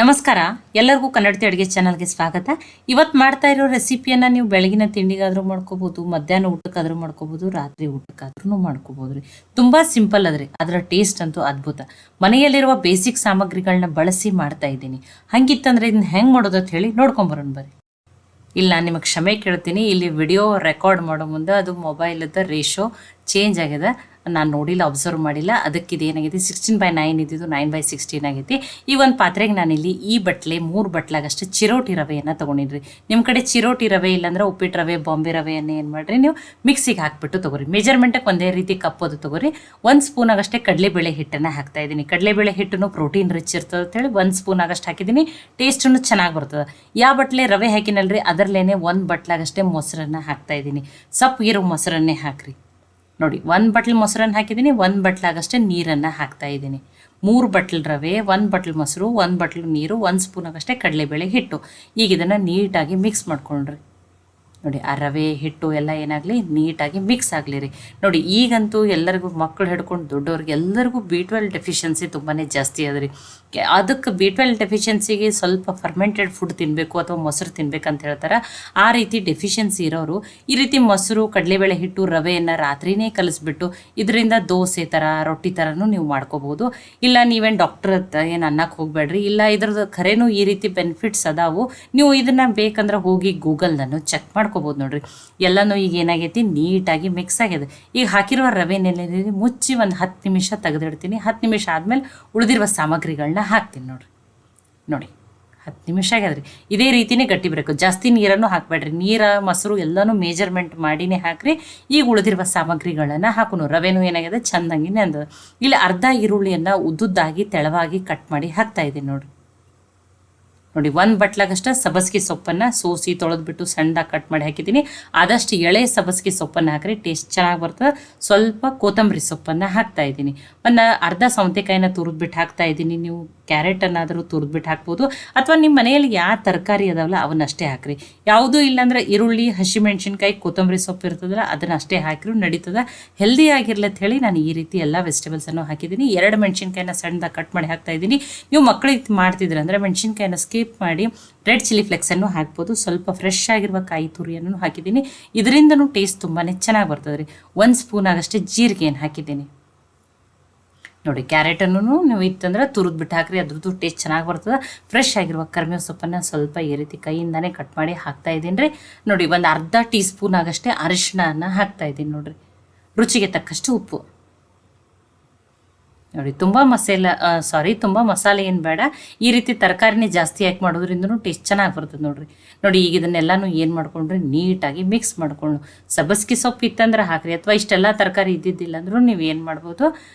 ನಮಸ್ಕಾರ, ಎಲ್ಲರಿಗೂ ಕನ್ನಡತಿ ಅಡುಗೆ ಚಾನಲ್ಗೆ ಸ್ವಾಗತ. ಇವತ್ತು ಮಾಡ್ತಾ ಇರೋ ರೆಸಿಪಿಯನ್ನು ನೀವು ಬೆಳಗಿನ ತಿಂಡಿಗಾದರೂ ಮಾಡ್ಕೋಬೋದು, ಮಧ್ಯಾಹ್ನ ಊಟಕ್ಕಾದರೂ ಮಾಡ್ಕೋಬೋದು, ರಾತ್ರಿ ಊಟಕ್ಕಾದ್ರೂ ಮಾಡ್ಕೋಬೋದು ರೀ. ತುಂಬ ಸಿಂಪಲ್ ಅದ್ರಿ, ಅದರ ಟೇಸ್ಟ್ ಅಂತೂ ಅದ್ಭುತ. ಮನೆಯಲ್ಲಿರುವ ಬೇಸಿಕ್ ಸಾಮಗ್ರಿಗಳನ್ನ ಬಳಸಿ ಮಾಡ್ತಾ ಇದ್ದೀನಿ. ಹಂಗಿತ್ತಂದ್ರೆ ಇದನ್ನ ಹೆಂಗೆ ಮಾಡೋದು ಅಂತ ಹೇಳಿ ನೋಡ್ಕೊಂಬರೋಣ ಬರ್ರಿ. ಇಲ್ಲಿ ನಾನು ನಿಮಗೆ ಕ್ಷಮೆ ಕೇಳ್ತೀನಿ, ಇಲ್ಲಿ ವಿಡಿಯೋ ರೆಕಾರ್ಡ್ ಮಾಡೋ ಮುಂದೆ ಅದು ಮೊಬೈಲದ ರೇಷೋ ಚೇಂಜ್ ಆಗಿದೆ, ನಾನು ನೋಡಿಲ್ಲ, ಅಬ್ಸರ್ವ್ ಮಾಡಿಲ್ಲ. ಅದಕ್ಕೆ ಇದೇನಾಗಿದೆ 16/9 ಇದ್ದಿದ್ದು 9/16 ಆಗೈತಿ. ಈ ಒಂದು ಪಾತ್ರೆಗೆ ನಾನಿಲ್ಲಿ ಈ ಬಟ್ಲೆ 3 ಬಟ್ಲಾಗಷ್ಟು ಚಿರೋಟಿ ರವೆಯನ್ನು ತೊಗೊಂಡಿದ್ರಿ. ನಿಮ್ಮ ಕಡೆ ಚಿರೋಟಿ ರವೆ ಇಲ್ಲಾಂದ್ರೆ ಉಪ್ಪಿಟ್ಟು ರವೆ, ಬಾಂಬೆ ರವೆಯನ್ನು ಏನು ಮಾಡಿರಿ ನೀವು ಮಿಕ್ಸಿಗೆ ಹಾಕಿಬಿಟ್ಟು ತೊಗೊರಿ. ಮೆಜರ್ಮೆಂಟಕ್ಕೆ ಒಂದೇ ರೀತಿ ಕಪ್ಪೋದು ತೊಗೊರಿ. 1 ಸ್ಪೂನ್ ಆಗಷ್ಟೇ ಕಡಲೆಬೇಳೆ ಹಿಟ್ಟನ್ನು ಹಾಕ್ತಾ ಇದ್ದೀನಿ. ಕಡಲೆಬೇಳೆ ಹಿಟ್ಟನ್ನು ಪ್ರೋಟೀನ್ ರಿಚ್ ಇರ್ತದೆ ಅಂತೇಳಿ 1 ಸ್ಪೂನ್ ಆಗಷ್ಟು ಹಾಕಿದ್ದೀನಿ. ಟೇಸ್ಟನ್ನು ಚೆನ್ನಾಗಿ ಬರ್ತದೆ. ಯಾವ ಬಟ್ಲೆ ರವೆ ಹಾಕಿನಲ್ರಿ ಅದರಲ್ಲೇನೆ 1 ಬಟ್ಲಾಗಷ್ಟೇ ಮೊಸರನ್ನು ಹಾಕ್ತಾ ಇದ್ದೀನಿ. ಸಪ್ಪಗಿರೋ ಮೊಸರನ್ನೇ ಹಾಕ್ರಿ. ನೋಡಿ, 1 ಬಟ್ಲು ಮೊಸರನ್ನು ಹಾಕಿದ್ದೀನಿ, 1 ಬಟ್ಲಾಗಷ್ಟೇ ನೀರನ್ನು ಹಾಕ್ತಾ ಇದ್ದೀನಿ. 3 ಬಟ್ಲು ರವೆ, 1 ಬಟ್ಲು ಮೊಸರು, 1 ಬಟ್ಲು ನೀರು, 1 ಸ್ಪೂನ್ ಆಗಷ್ಟೇ ಕಡಲೆಬೇಳೆ ಹಿಟ್ಟು. ಈಗ ಇದನ್ನು ನೀಟಾಗಿ ಮಿಕ್ಸ್ ಮಾಡ್ಕೊಂಡ್ರಿ. ನೋಡಿ, ಆ ರವೆ ಹಿಟ್ಟು ಎಲ್ಲ ಏನಾಗಲಿ ನೀಟಾಗಿ ಮಿಕ್ಸ್ ಆಗಲಿ ರೀ. ನೋಡಿ, ಈಗಂತೂ ಎಲ್ಲರಿಗೂ ಮಕ್ಕಳು ಹಿಡ್ಕೊಂಡು ದೊಡ್ಡವ್ರಿಗೆ ಎಲ್ಲರಿಗೂ B12 ಡೆಫಿಷಿಯನ್ಸಿ ತುಂಬಾ ಜಾಸ್ತಿ ಅದ ರೀ. ಅದಕ್ಕೆ B12 ಡೆಫಿಷಿಯನ್ಸಿಗೆ ಸ್ವಲ್ಪ ಫರ್ಮೆಂಟೆಡ್ ಫುಡ್ ತಿನ್ನಬೇಕು ಅಥವಾ ಮೊಸರು ತಿನ್ಬೇಕಂತ ಹೇಳ್ತಾರೆ. ಆ ರೀತಿ ಡೆಫಿಷಿಯನ್ಸಿ ಇರೋರು ಈ ರೀತಿ ಮೊಸರು, ಕಡಲೆಬೇಳೆ ಹಿಟ್ಟು, ರವೆಯನ್ನು ರಾತ್ರಿನೇ ಕಲಿಸ್ಬಿಟ್ಟು ಇದರಿಂದ ದೋಸೆ ಥರ, ರೊಟ್ಟಿ ಥರನೂ ನೀವು ಮಾಡ್ಕೋಬೋದು. ಇಲ್ಲ ನೀವೇನು ಡಾಕ್ಟರ್ ಏನು ಅನ್ನಕ್ಕೆ ಹೋಗಬೇಡ್ರಿ. ಇಲ್ಲ ಇದ್ರದ್ದು ಖರೇನೂ ಈ ರೀತಿ ಬೆನಿಫಿಟ್ಸ್ ಅದಾವು. ನೀವು ಇದನ್ನು ಬೇಕಂದ್ರೆ ಹೋಗಿ ಗೂಗಲ್ನನ್ನು ಚೆಕ್ ಮಾಡ್ಕೋಬೋದು. ನೋಡ್ರಿ, ಎಲ್ಲನೂ ಈಗ ಏನಾಗೈತಿ ನೀಟಾಗಿ ಮಿಕ್ಸ್ ಆಗಿದೆ. ಈಗ ಹಾಕಿರುವ ರವೆನೆಲ್ಲ ಮುಚ್ಚಿ ಒಂದು 10 ನಿಮಿಷ ತೆಗೆದಿಡ್ತೀನಿ. 10 ನಿಮಿಷ ಆದಮೇಲೆ ಉಳಿದಿರುವ ಸಾಮಗ್ರಿಗಳನ್ನ ಹಾಕ್ತೀನಿ. ನೋಡಿ 10 ನಿಮಿಷ ಆಗ್ಯದ್ರಿ. ಇದೇ ರೀತಿನೇ ಗಟ್ಟಿ ಬರಬೇಕು, ಜಾಸ್ತಿ ನೀರನ್ನು ಹಾಕಬೇಡ್ರಿ. ನೀರು, ಮೊಸರು ಎಲ್ಲನೂ ಮೇಜರ್ಮೆಂಟ್ ಮಾಡಿನೇ ಹಾಕ್ರಿ. ಈಗ ಉಳಿದಿರುವ ಸಾಮಗ್ರಿಗಳನ್ನು ಹಾಕೋನು. ರವೆನೂ ಏನಾಗಿದೆ ಚೆಂದಂಗಿನೇ ಅಂದ. ಇಲ್ಲಿ ಅರ್ಧ ಈರುಳ್ಳಿಯನ್ನು ಉದ್ದುದ್ದಾಗಿ ತೆಳವಾಗಿ ಕಟ್ ಮಾಡಿ ಹಾಕ್ತಾ ಇದ್ದೀನಿ. ನೋಡಿ 1 ಬಟ್ಲಾಗಷ್ಟು ಸಬ್ಬಸಿಗೆ ಸೊಪ್ಪನ್ನು ಸೋಸಿ ತೊಳೆದ್ಬಿಟ್ಟು ಸಣ್ಣದಾಗಿ ಕಟ್ ಮಾಡಿ ಹಾಕಿದ್ದೀನಿ. ಆದಷ್ಟು ಎಳೆ ಸಬ್ಬಸಿಗೆ ಸೊಪ್ಪನ್ನು ಹಾಕ್ರಿ, ಟೇಸ್ಟ್ ಚೆನ್ನಾಗಿ ಬರ್ತದೆ. ಸ್ವಲ್ಪ ಕೊತ್ತಂಬರಿ ಸೊಪ್ಪನ್ನು ಹಾಕ್ತಾ ಇದ್ದೀನಿ. ಒಂದು ಅರ್ಧ ಸೌತೆಕಾಯಿನ ತುರಿದ್ಬಿಟ್ಟು ಹಾಕ್ತಾ ಇದ್ದೀನಿ. ನೀವು ಕ್ಯಾರೆಟನ್ನಾದರೂ ತುರಿದ್ಬಿಟ್ಟು ಹಾಕ್ಬೋದು, ಅಥವಾ ನಿಮ್ಮ ಮನೆಯಲ್ಲಿ ಯಾವ ತರಕಾರಿ ಅದಾವಲ್ಲ ಅವನ್ನಷ್ಟೇ ಹಾಕ್ರಿ. ಯಾವುದೂ ಇಲ್ಲಾಂದ್ರೆ ಈರುಳ್ಳಿ, ಹಸಿಮೆಣ್ಸಿನ್ಕಾಯಿ, ಕೊತ್ತಂಬರಿ ಸೊಪ್ಪು ಇರ್ತದಲ್ಲ ಅದನ್ನ ಅಷ್ಟೇ ಹಾಕಿರೂ ನಡೀತದೆ. ಹೆಲ್ದಿ ಆಗಿರ್ಲಿ ಅಂತ ಹೇಳಿ ನಾನು ಈ ರೀತಿ ಎಲ್ಲ ವೆಜಿಟೇಬಲ್ಸನ್ನು ಹಾಕಿದ್ದೀನಿ. 2 ಮೆಣಸಿನ್ಕಾಯಿನ ಸಣ್ಣದಾಗಿ ಕಟ್ ಮಾಡಿ ಹಾಕ್ತಾ ಇದ್ದೀನಿ. ನೀವು ಮಕ್ಕಳಿಗೆ ಮಾಡ್ತಿದ್ರೆ ಅಂದರೆ ಮೆಣಸಿನ್ಕಾಯಿನ ಸ್ಕಿಪ್ ಮಾಡಿ ರೆಡ್ ಚಿಲ್ಲಿ ಫ್ಲೆಕ್ಸನ್ನು ಹಾಕ್ಬೋದು. ಸ್ವಲ್ಪ ಫ್ರೆಶ್ ಆಗಿರುವ ಕಾಯಿ ತುರಿಯನ್ನು ಹಾಕಿದ್ದೀನಿ. ಇದರಿಂದನೂ ಟೇಸ್ಟ್ ತುಂಬಾ ಚೆನ್ನಾಗಿ ಬರ್ತದೆ ರೀ. 1 ಸ್ಪೂನ್ ಆಗಷ್ಟೇ ಜೀರಿಗೆಯನ್ನು ಹಾಕಿದ್ದೀನಿ. ನೋಡಿ, ಕ್ಯಾರೆಟನ್ನು ನೀವು ಇತ್ತಂದ್ರೆ ತುರಿದ್ಬಿಟ್ಟು ಹಾಕ್ರಿ, ಅದ್ರದ್ದು ಟೇಸ್ಟ್ ಚೆನ್ನಾಗಿ ಬರ್ತದೆ. ಫ್ರೆಶ್ ಆಗಿರುವ ಕರಿಬೇವು ಸೊಪ್ಪನ್ನು ಸ್ವಲ್ಪ ಈ ರೀತಿ ಕೈಯಿಂದನೇ ಕಟ್ ಮಾಡಿ ಹಾಕ್ತಾ ಇದ್ದೀನಿ ರೀ. ನೋಡಿ, ಒಂದು ಅರ್ಧ ಟೀ ಸ್ಪೂನ್ ಆಗಷ್ಟೇ ಅರಿಶಿಣನ ಹಾಕ್ತಾ ಇದ್ದೀನಿ. ನೋಡಿರಿ, ರುಚಿಗೆ ತಕ್ಕಷ್ಟು ಉಪ್ಪು. ನೋಡಿ, ತುಂಬ ಮಸಾಲೆ ಏನು ಬೇಡ. ಈ ರೀತಿ ತರಕಾರಿನೇ ಜಾಸ್ತಿ ಹಾಕಿ ಮಾಡೋದ್ರಿಂದನೂ ಟೇಸ್ಟ್ ಚೆನ್ನಾಗಿ ಬರ್ತದೆ. ನೋಡಿ ಈಗ ಇದನ್ನೆಲ್ಲನೂ ಏನು ಮಾಡ್ಕೊಂಡ್ರಿ ನೀಟಾಗಿ ಮಿಕ್ಸ್ ಮಾಡ್ಕೊಂಡು, ಸಬ್ಬಸಿಗೆ ಸೊಪ್ಪು ಇತ್ತಂದ್ರೆ ಹಾಕ್ರಿ, ಅಥವಾ ಇಷ್ಟೆಲ್ಲ ತರಕಾರಿ ಇದ್ದಿದ್ದಿಲ್ಲ ಅಂದ್ರೂ ನೀವು ಏನು ಮಾಡ್ಬೋದು,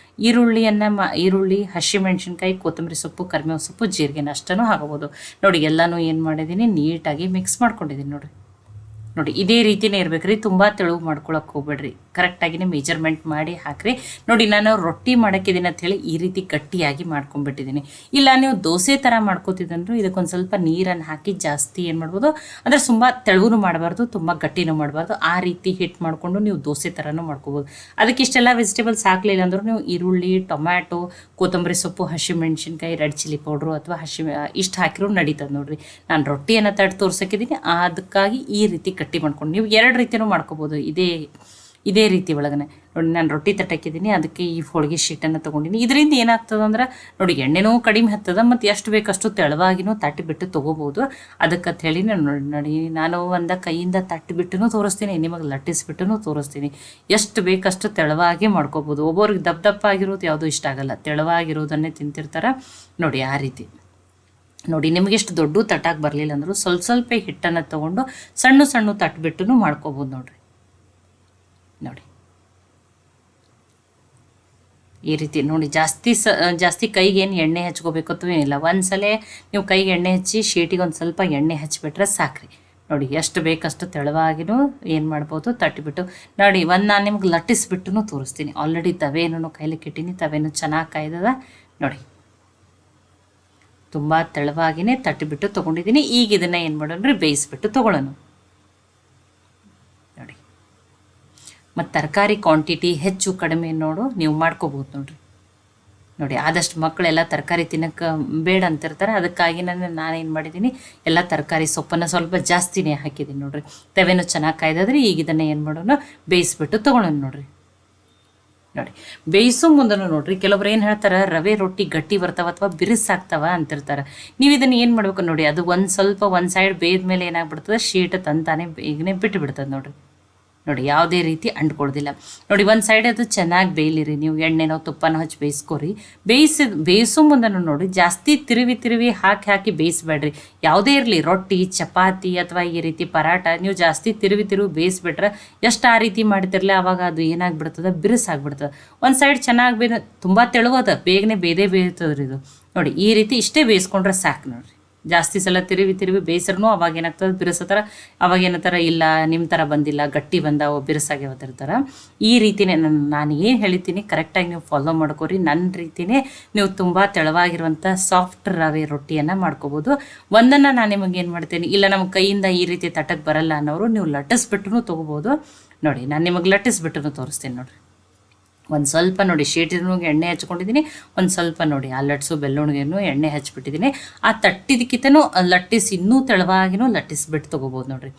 ಈರುಳ್ಳಿ, ಹಸಿಮೆಣ್ಸಿನ್ಕಾಯಿ, ಕೊತ್ತಂಬರಿ ಸೊಪ್ಪು, ಕರಿಬೇವು ಸೊಪ್ಪು, ಜೀರಿಗೆನ ಅಷ್ಟನ್ನು ಹಾಕೋಬೋದು. ನೋಡಿ, ಎಲ್ಲನೂ ಏನು ಮಾಡಿದ್ದೀನಿ ನೀಟಾಗಿ ಮಿಕ್ಸ್ ಮಾಡ್ಕೊಂಡಿದ್ದೀನಿ. ನೋಡಿ ಇದೇ ರೀತಿಯೇ ಇರಬೇಕು ರೀ. ತುಂಬ ತೆಳು ಮಾಡ್ಕೊಳಕ್ಕೆ ಹೋಗ್ಬೇಡ್ರಿ, ಕರೆಕ್ಟಾಗಿನೇ ಮೆಜರ್ಮೆಂಟ್ ಮಾಡಿ ಹಾಕ್ರಿ. ನೋಡಿ, ನಾನು ರೊಟ್ಟಿ ಮಾಡೋಕ್ಕಿದ್ದೀನಿ ಅಂಥೇಳಿ ಈ ರೀತಿ ಗಟ್ಟಿಯಾಗಿ ಮಾಡ್ಕೊಂಡ್ಬಿಟ್ಟಿದ್ದೀನಿ. ಇಲ್ಲ ನೀವು ದೋಸೆ ಥರ ಮಾಡ್ಕೋತಿದ್ದಂದ್ರೂ ಇದಕ್ಕೊಂದು ಸ್ವಲ್ಪ ನೀರನ್ನು ಹಾಕಿ ಜಾಸ್ತಿ ಏನು ಮಾಡ್ಬೋದು ಅಂದರೆ ತುಂಬ ತೆಳುಗೂ ಮಾಡಬಾರ್ದು, ತುಂಬ ಗಟ್ಟಿನೂ ಮಾಡಬಾರ್ದು. ಆ ರೀತಿ ಹಿಟ್ಟು ಮಾಡಿಕೊಂಡು ನೀವು ದೋಸೆ ಥರನೂ ಮಾಡ್ಕೋಬೋದು. ಅದಕ್ಕೆ ಇಷ್ಟೆಲ್ಲ ವೆಜಿಟೇಬಲ್ಸ್ ಹಾಕಲಿಲ್ಲ ಅಂದ್ರೂ ನೀವು ಈರುಳ್ಳಿ, ಟೊಮ್ಯಾಟೊ, ಕೊತ್ತಂಬರಿ ಸೊಪ್ಪು, ಹಸಿಮೆಣ್ಸಿನ್ಕಾಯಿ, ರೆಡ್ ಚಿಲ್ಲಿ ಪೌಡ್ರು ಅಥವಾ ಇಷ್ಟು ಹಾಕಿರೂ ನಡೀತದೆ. ನೋಡಿರಿ, ನಾನು ರೊಟ್ಟಿಯನ್ನು ತಟ್ಟು ತೋರ್ಸೋಕ್ಕಿದ್ದೀನಿ, ಅದಕ್ಕಾಗಿ ಈ ರೀತಿ ಗಟ್ಟಿ ಮಾಡ್ಕೊಂಡು ನೀವು 2 ರೀತಿಯೂ ಮಾಡ್ಕೋಬೋದು. ಇದೇ ರೀತಿ ಒಳಗನೆ ನೋಡಿ, ನಾನು ರೊಟ್ಟಿ ತಟ್ಟಕ್ಕಿದ್ದೀನಿ, ಅದಕ್ಕೆ ಈ ಹೋಳಿಗೆ ಶೀಟನ್ನು ತೊಗೊಂಡಿನಿ. ಇದರಿಂದ ಏನಾಗ್ತದಂದ್ರೆ ನೋಡಿ, ಎಣ್ಣೆನೂ ಕಡಿಮೆ ಹತ್ತದ, ಮತ್ತು ಎಷ್ಟು ಬೇಕಷ್ಟು ತೆಳವಾಗಿನೂ ತಟ್ಟಿಬಿಟ್ಟು ತೊಗೋಬೋದು. ಅದಕ್ಕೆ ಹೇಳಿ ನೋಡಿ, ನಾನು ಒಂದು ಕೈಯಿಂದ ತಟ್ಟಿಬಿಟ್ಟು ತೋರಿಸ್ತೀನಿ, ನಿಮಗೆ ಲಟ್ಟಿಸ್ಬಿಟ್ಟು ತೋರಿಸ್ತೀನಿ. ಎಷ್ಟು ಬೇಕಷ್ಟು ತೆಳವಾಗಿ ಮಾಡ್ಕೋಬೋದು. ಒಬ್ಬೊಬ್ರಿಗೆ ದಪ್ಪ ಆಗಿರೋದು ಯಾವುದೂ ಇಷ್ಟ ಆಗಲ್ಲ, ತೆಳವಾಗಿರೋದನ್ನೇ ತಿಂತಿರ್ತಾರೆ. ನೋಡಿ, ಆ ರೀತಿ ನೋಡಿ, ನಿಮಗೆಷ್ಟು ದೊಡ್ಡ ತಟ್ಟಾಗಿ ಬರಲಿಲ್ಲ ಅಂದರೂ ಸ್ವಲ್ಪ ಹಿಟ್ಟನ್ನು ತೊಗೊಂಡು ಸಣ್ಣ ತಟ್ಬಿಟ್ಟು ಮಾಡ್ಕೋಬೋದು. ನೋಡಿ ಈ ರೀತಿ ನೋಡಿ, ಜಾಸ್ತಿ ಕೈಗೆ ಏನು ಎಣ್ಣೆ ಹಚ್ಕೋಬೇಕು ಅಥವಾ ಏನಿಲ್ಲ. ಒಂದ್ಸಲ ನೀವು ಕೈಗೆ ಎಣ್ಣೆ ಹಚ್ಚಿ ಶೀಟಿಗೆ ಒಂದು ಸ್ವಲ್ಪ ಎಣ್ಣೆ ಹಚ್ಚಿಬಿಟ್ರೆ ಸಾಕ್ರಿ. ನೋಡಿ, ಎಷ್ಟು ಬೇಕಷ್ಟು ತೆಳವಾಗಿನೂ ಏನು ಮಾಡ್ಬೋದು ತಟ್ಟಿಬಿಟ್ಟು. ನೋಡಿ, ನಾನು ನಿಮ್ಗೆ ಲಟ್ಟಿಸ್ಬಿಟ್ಟು ತೋರಿಸ್ತೀನಿ. ಆಲ್ರೆಡಿ ತವೇನೂ ಕೈಲಿಕ್ಕೆ ಇಟ್ಟೀನಿ, ತವೇನು ಚೆನ್ನಾಗಿ ಕಾಯ್ದದ. ನೋಡಿ, ತುಂಬ ತೆಳವಾಗಿನೇ ತಟ್ಟಿಬಿಟ್ಟು ತೊಗೊಂಡಿದ್ದೀನಿ. ಈಗ ಇದನ್ನು ಏನು ಮಾಡೋಣ ರೀ, ಬೇಯಿಸ್ಬಿಟ್ಟು ತೊಗೊಳ್ಳೋಣ. ನೋಡಿ, ಮತ್ತು ತರಕಾರಿ ಕ್ವಾಂಟಿಟಿ ಹೆಚ್ಚು ಕಡಿಮೆ ನೀವು ಮಾಡ್ಕೋಬೋದು. ನೋಡಿರಿ, ನೋಡಿ ಆದಷ್ಟು ಮಕ್ಕಳೆಲ್ಲ ತರಕಾರಿ ತಿನ್ನೋಕ್ಕೆ ಬೇಡ ಅಂತಿರ್ತಾರೆ, ಅದಕ್ಕಾಗಿ ನಾನೇನು ಮಾಡಿದ್ದೀನಿ, ಎಲ್ಲ ತರಕಾರಿ ಸೊಪ್ಪನ್ನು ಸ್ವಲ್ಪ ಜಾಸ್ತಿನೇ ಹಾಕಿದ್ದೀನಿ ನೋಡಿರಿ. ತವೆನೂ ಚೆನ್ನಾಗಿ ಕಾಯ್ದಾದ್ರೆ ಈಗ ಇದನ್ನು ಏನು ಮಾಡೋಣ, ಬೇಯಿಸ್ಬಿಟ್ಟು ತೊಗೊಳೋಣ ನೋಡಿರಿ. ನೋಡಿ ಬೇಯಿಸೋ ಮುಂದನು ನೋಡ್ರಿ, ಕೆಲವೊಬ್ರು ಏನು ಹೇಳ್ತಾರೆ, ರವೆ ರೊಟ್ಟಿ ಗಟ್ಟಿ ಬರ್ತಾವ ಅಥವಾ ಬಿರುಸಾಗ್ತಾವ ಅಂತಿರ್ತಾರೆ. ನೀವು ಇದನ್ನು ಏನು ಮಾಡಬೇಕು ನೋಡಿ, ಅದು ಒಂದು ಸೈಡ್ ಬೇಯ್ದ ಮೇಲೆ ಏನಾಗ್ಬಿಡ್ತದೆ, ಶೀಟ್ ತಂತಾನೆ ಬೇಗನೆ ಬಿಟ್ಟು ಬಿಡ್ತದೆ ನೋಡಿರಿ. ನೋಡಿ ಯಾವುದೇ ರೀತಿ ಅಂಟ್ಕೊಳ್ದಿಲ್ಲ ನೋಡಿ. ಒಂದು ಸೈಡ್ ಅದು ಚೆನ್ನಾಗಿ ಬೇಯಲಿರಿ, ನೀವು ಎಣ್ಣೆನೋ ತುಪ್ಪನೋ ಹಚ್ಚಿ ಬೇಯಿಸ್ಕೊರಿ. ಬೇಯಿಸೋ ಮುಂದನು ನೋಡಿ ಜಾಸ್ತಿ ತಿರುವಿ ಹಾಕಿ ಬೇಯಿಸ್ಬೇಡ್ರಿ. ಯಾವುದೇ ಇರಲಿ, ರೊಟ್ಟಿ ಚಪಾತಿ ಅಥವಾ ಈ ರೀತಿ ಪರಾಟ, ನೀವು ಜಾಸ್ತಿ ತಿರುವಿ ಬೇಯಿಸ್ಬಿಟ್ರೆ ಎಷ್ಟು ಆ ರೀತಿ ಮಾಡ್ತಿರಲಿ, ಆವಾಗ ಅದು ಏನಾಗ್ಬಿಡ್ತದೆ, ಬಿರುಸಾಗ್ಬಿಡ್ತದೆ. ಒಂದು ಸೈಡ್ ಚೆನ್ನಾಗಿ ತುಂಬ ತೆಳುವದ, ಬೇಗನೆ ಬೇಯ್ತದ್ರಿ ಇದು. ನೋಡಿ ಈ ರೀತಿ ಇಷ್ಟೇ ಬೇಯಿಸ್ಕೊಂಡ್ರೆ ಸಾಕು ನೋಡಿರಿ. ಜಾಸ್ತಿ ಸಲ ತಿರುವಿ ಬೇಯಿಸ್ರೂ ಅವಾಗ ಏನಾಗ್ತದೆ, ಬಿರುಸೋ ಅವಾಗ ಏನತ್ತರ, ಇಲ್ಲ ನಿಮ್ಮ ಥರ ಬಂದಿಲ್ಲ, ಗಟ್ಟಿ ಬಂದಾವ, ಬಿರುಸಾಗಿ ಓದಿರ್ತಾರೆ. ಈ ರೀತಿಯೇ ನಾನು ಏನು ಹೇಳ್ತೀನಿ ಕರೆಕ್ಟಾಗಿ ನೀವು ಫಾಲೋ ಮಾಡ್ಕೊರಿ. ನನ್ನ ರೀತಿಯೇ ನೀವು ತುಂಬ ತೆಳುವಾಗಿರುವಂಥ ಸಾಫ್ಟ್ ರವೆ ರೊಟ್ಟಿಯನ್ನು ಮಾಡ್ಕೋಬೋದು. ಒಂದನ್ನು ನಾನು ನಿಮಗೆ ಏನು ಮಾಡ್ತೀನಿ, ಇಲ್ಲ ನಮ್ಮ ಕೈಯಿಂದ ಈ ರೀತಿ ತಟ್ಟಕ್ಕೆ ಬರಲ್ಲ ಅನ್ನೋರು ನೀವು ಲಟ್ಟಿಸ್ಬಿಟ್ಟು ತೊಗೋಬೋದು. ನೋಡಿ ನಾನು ನಿಮಗೆ ಲಟ್ಟಿಸ್ಬಿಟ್ಟು ತೋರಿಸ್ತೀನಿ ನೋಡಿರಿ. ಒಂದು ಸ್ವಲ್ಪ ನೋಡಿ ಶೇಟಿನೂ ಎಣ್ಣೆ ಹಚ್ಕೊಂಡಿದ್ದೀನಿ, ಒಂದು ಸ್ವಲ್ಪ ನೋಡಿ ಆ ಲಟ್ಸು ಬೆಳ್ಳುಣಿಗೆನೂ ಎಣ್ಣೆ ಹಚ್ಬಿಟ್ಟಿದ್ದೀನಿ. ಆ ತಟ್ಟಿದಕ್ಕಿಂತನೂ ಲಟ್ಟಿಸಿ ಇನ್ನೂ ತೆಳುವಾಗಿನೂ ಲಟ್ಟಿಸ್ಬಿಟ್ಟು ತೊಗೋಬೋದು ನೋಡಿರಿ.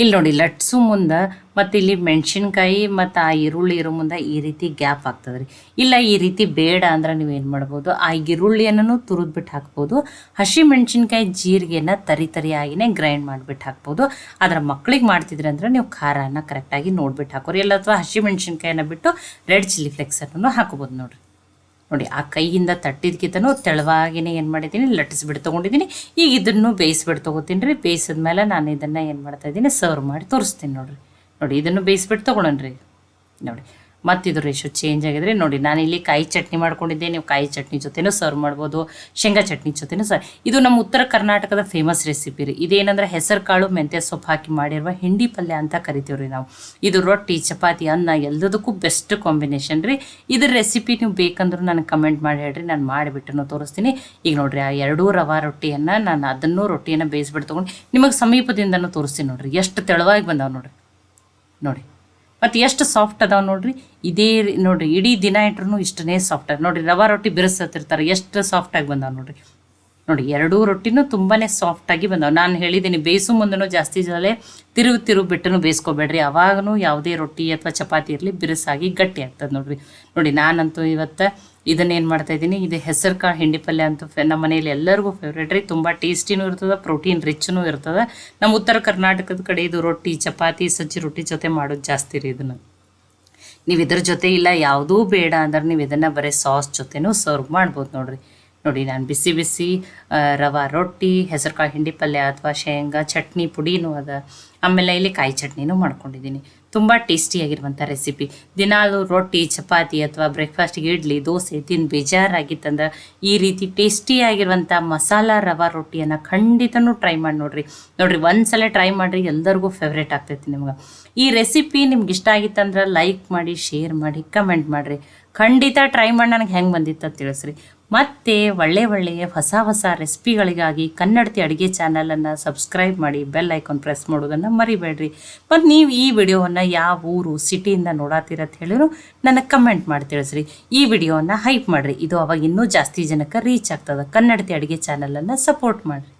ಇಲ್ಲಿ ನೋಡಿ ಲಟ್ಸು ಮುಂದೆ ಮತ್ತು ಇಲ್ಲಿ ಮೆಣಸಿನ್ಕಾಯಿ ಮತ್ತು ಆ ಈರುಳ್ಳಿ ಇರೋ ಮುಂದೆ ಈ ರೀತಿ ಗ್ಯಾಪ್ ಆಗ್ತದೆ ರೀ. ಇಲ್ಲ ಈ ರೀತಿ ಬೇಡ ಅಂದ್ರೆ ನೀವು ಏನು ಮಾಡ್ಬೋದು, ಆ ಈರುಳ್ಳಿಯನ್ನು ತುರಿದ್ಬಿಟ್ಟು ಹಾಕ್ಬೋದು. ಹಸಿ ಮೆಣಸಿನ್ಕಾಯಿ ಜೀರಿಗೆನ ತರಿಯಾಗಿನೇ ಗ್ರೈಂಡ್ ಮಾಡಿಬಿಟ್ಟು ಹಾಕ್ಬೋದು. ಅದರ ಮಕ್ಳಿಗೆ ಮಾಡ್ತಿದ್ರೆ ಅಂದ್ರೆ ನೀವು ಖಾರನ ಕರೆಕ್ಟಾಗಿ ನೋಡ್ಬಿಟ್ಟು ಹಾಕೋರಿ. ಇಲ್ಲ ಅಥವಾ ಹಸಿ ಮೆಣಸಿನ್ಕಾಯಿನ ಬಿಟ್ಟು ರೆಡ್ ಚಿಲ್ಲಿ ಫ್ಲೇಕ್ಸನ್ನು ಹಾಕೋಬೋದು ನೋಡಿರಿ. ನೋಡಿ ಆ ಕೈಯಿಂದ ತಟ್ಟಿದ್ಕಿಂತನೂ ತೆಳುವಾಗಿನೇ ಏನು ಮಾಡಿದ್ದೀನಿ, ಲಟ್ಟಿಸ್ಬಿಟ್ಟು ತೊಗೊಂಡಿದ್ದೀನಿ. ಈಗ ಇದನ್ನು ಬೇಯಿಸ್ಬಿಟ್ಟು ತೊಗೋತೀನಿ ರೀ. ಬೇಯಿಸಿದ್ಮೇಲೆ ನಾನು ಇದನ್ನು ಏನು ಮಾಡ್ತಾಯಿದ್ದೀನಿ, ಸರ್ವ್ ಮಾಡಿ ತೋರಿಸ್ತೀನಿ ನೋಡಿರಿ. ನೋಡಿ ಇದನ್ನು ಬೇಯಿಸ್ಬಿಟ್ಟು ತೊಗೊಳೋಣ ರೀ. ನೋಡಿ ಮತ್ತಿದು ರೇಷು ಚೇಂಜ್ ಆಗಿದ್ರೆ ನೋಡಿ, ನಾನಿಲ್ಲಿ ಕಾಯಿ ಚಟ್ನಿ ಮಾಡ್ಕೊಂಡಿದ್ದೆ, ನೀವು ಕಾಯಿ ಚಟ್ನಿ ಜೊತೆನೂ ಸರ್ವ್ ಮಾಡ್ಬೋದು, ಶೇಂಗಾ ಚಟ್ನಿ ಜೊತೆನೂ ಇದು ನಮ್ಮ ಉತ್ತರ ಕರ್ನಾಟಕದ ಫೇಮಸ್ ರೆಸಿಪಿ ರೀ. ಇದೇನಂದ್ರೆ ಹೆಸರು ಕಾಳು ಮೆಂತ್ಯ ಸೊಪ್ಪು ಹಾಕಿ ಮಾಡಿರುವ ಹಿಂಡಿ ಪಲ್ಯ ಅಂತ ಕರಿತೀವಿ ರೀ ನಾವು. ಇದು ರೊಟ್ಟಿ ಚಪಾತಿ ಅನ್ನ ಎಲ್ಲದಕ್ಕೂ ಬೆಸ್ಟ್ ಕಾಂಬಿನೇಷನ್ ರೀ. ಇದ್ರ ರೆಸಿಪಿ ನೀವು ಬೇಕಂದ್ರೂ ನನಗೆ ಕಮೆಂಟ್ ಮಾಡಿ ಹೇಳ್ರಿ, ನಾನು ಮಾಡಿಬಿಟ್ಟು ತೋರಿಸ್ತೀನಿ. ಈಗ ನೋಡಿರಿ ಆ ಎರಡೂ ರವಾ ರೊಟ್ಟಿಯನ್ನು ನಾನು ಅದನ್ನು ರೊಟ್ಟಿಯನ್ನು ಬೇಯಿಸ್ಬಿಟ್ಟು ತೊಗೊಂಡು ನಿಮಗೆ ಸಮೀಪದಿಂದನೂ ತೋರಿಸ್ತೀನಿ ನೋಡಿರಿ. ಎಷ್ಟು ತೆಳುವಾಗಿ ಬಂದಾವೆ ನೋಡಿರಿ. ನೋಡಿ ಮತ್ತು ಎಷ್ಟು ಸಾಫ್ಟ್ ಅದಾವೆ ನೋಡಿರಿ. ಇದೇ ನೋಡಿರಿ ಇಡೀ ದಿನ ಇಟ್ರೂ ಇಷ್ಟನೇ ಸಾಫ್ಟ್ ಆಗಿ ನೋಡಿರಿ. ರವಾ ರೊಟ್ಟಿ ಬಿರುಸತ್ತಿರ್ತಾರೆ, ಎಷ್ಟು ಸಾಫ್ಟಾಗಿ ಬಂದಾವೆ ನೋಡಿರಿ. ನೋಡಿ ಎರಡೂ ರೊಟ್ಟಿನೂ ತುಂಬಾ ಸಾಫ್ಟಾಗಿ ಬಂದಾವೆ. ನಾನು ಹೇಳಿದ್ದೀನಿ ಬೇಯಿಸೋ ಮುಂದೆನೂ ಜಾಸ್ತಿ ಜಲೆ ತಿರುವು ಬಿಟ್ಟು ಬೇಯಿಸ್ಕೊಬೇಡ್ರಿ. ಅವಾಗೂ ಯಾವುದೇ ರೊಟ್ಟಿ ಅಥವಾ ಚಪಾತಿ ಇರಲಿ ಬಿರುಸಾಗಿ ಗಟ್ಟಿ ಆಗ್ತದೆ ನೋಡಿರಿ. ನೋಡಿ ನಾನಂತೂ ಇವತ್ತು ಇದನ್ನೇನು ಮಾಡ್ತಾಯಿದ್ದೀನಿ, ಇದು ಹೆಸರು ಕಾಳು ಹಿಂಡಿ ಪಲ್ಯ ಅಂತೂ ನಮ್ಮ ಮನೇಲಿ ಎಲ್ಲರಿಗೂ ಫೇವ್ರೇಟ್ ರೀ. ತುಂಬ ಟೇಸ್ಟಿನೂ ಇರ್ತದೆ, ಪ್ರೋಟೀನ್ ರಿಚ್ನೂ ಇರ್ತದೆ. ನಮ್ಮ ಉತ್ತರ ಕರ್ನಾಟಕದ ಕಡೆ ಇದು ರೊಟ್ಟಿ ಚಪಾತಿ ಸಜ್ಜಿ ರೊಟ್ಟಿ ಜೊತೆ ಮಾಡೋದು ಜಾಸ್ತಿ ರೀ. ಇದನ್ನು ನೀವು ಇದ್ರ ಜೊತೆ ಇಲ್ಲ ಯಾವುದೂ ಬೇಡ ಅಂದ್ರೆ ನೀವು ಇದನ್ನು ಬರೀ ಸಾಸ್ ಜೊತೆನೂ ಸರ್ವ್ ಮಾಡ್ಬೋದು ನೋಡಿರಿ. ನೋಡಿ ನಾನು ಬಿಸಿ ರವಾ ರೊಟ್ಟಿ, ಹೆಸರುಕಾಳು ಹಿಂಡಿ ಪಲ್ಯ ಅಥವಾ ಶೇಂಗಾ ಚಟ್ನಿ ಪುಡಿನೂ ಅದ, ಆಮೇಲೆ ಇಲ್ಲಿ ಕಾಯಿ ಚಟ್ನಿನೂ ಮಾಡ್ಕೊಂಡಿದ್ದೀನಿ. ತುಂಬ ಟೇಸ್ಟಿಯಾಗಿರುವಂಥ ರೆಸಿಪಿ. ದಿನಾಲು ರೊಟ್ಟಿ ಚಪಾತಿ ಅಥವಾ ಬ್ರೇಕ್ಫಾಸ್ಟಿಗೆ ಇಡ್ಲಿ ದೋಸೆ ತಿಂದು ಬೇಜಾರಾಗಿತ್ತಂದ್ರೆ ಈ ರೀತಿ ಟೇಸ್ಟಿಯಾಗಿರುವಂಥ ಮಸಾಲ ರವಾ ರೊಟ್ಟಿಯನ್ನು ಖಂಡಿತನೂ ಟ್ರೈ ಮಾಡಿ ನೋಡಿರಿ. ಒಂದು ಸಲ ಟ್ರೈ ಮಾಡಿರಿ, ಎಲ್ಲರಿಗೂ ಫೇವ್ರೇಟ್ ಆಗ್ತೈತಿ ನಿಮ್ಗೆ. ಈ ರೆಸಿಪಿ ನಿಮ್ಗೆ ಇಷ್ಟ ಆಗಿತ್ತಂದ್ರೆ ಲೈಕ್ ಮಾಡಿ, ಶೇರ್ ಮಾಡಿ, ಕಮೆಂಟ್ ಮಾಡಿರಿ. ಖಂಡಿತ ಟ್ರೈ ಮಾಡಿ ನನಗೆ ಹೆಂಗೆ ಬಂದಿತ್ತು ಅಂತ ತಿಳಿಸ್ರಿ. ಮತ್ತು ಒಳ್ಳೆಯ ಹೊಸ ರೆಸಿಪಿಗಳಿಗಾಗಿ ಕನ್ನಡತಿ ಅಡುಗೆ ಚಾನಲನ್ನು ಸಬ್ಸ್ಕ್ರೈಬ್ ಮಾಡಿ, ಬೆಲ್ ಐಕಾನ್ ಪ್ರೆಸ್ ಮಾಡೋದನ್ನು ಮರಿಬೇಡ್ರಿ. ಮತ್ತು ನೀವು ಈ ವಿಡಿಯೋವನ್ನು ಯಾವ ಊರು ಸಿಟಿಯಿಂದ ನೋಡತ್ತೀರಂತ ಹೇಳಿದ್ರು ನನಗೆ ಕಮೆಂಟ್ ಮಾಡಿ ತಿಳಿಸ್ರಿ. ಈ ವಿಡಿಯೋವನ್ನು ಹೈಪ್ ಮಾಡಿರಿ, ಇದು ಅವಾಗ ಇನ್ನೂ ಜಾಸ್ತಿ ಜನಕ್ಕೆ ರೀಚ್ ಆಗ್ತದೆ. ಕನ್ನಡತಿ ಅಡುಗೆ ಚಾನಲನ್ನು ಸಪೋರ್ಟ್ ಮಾಡಿರಿ.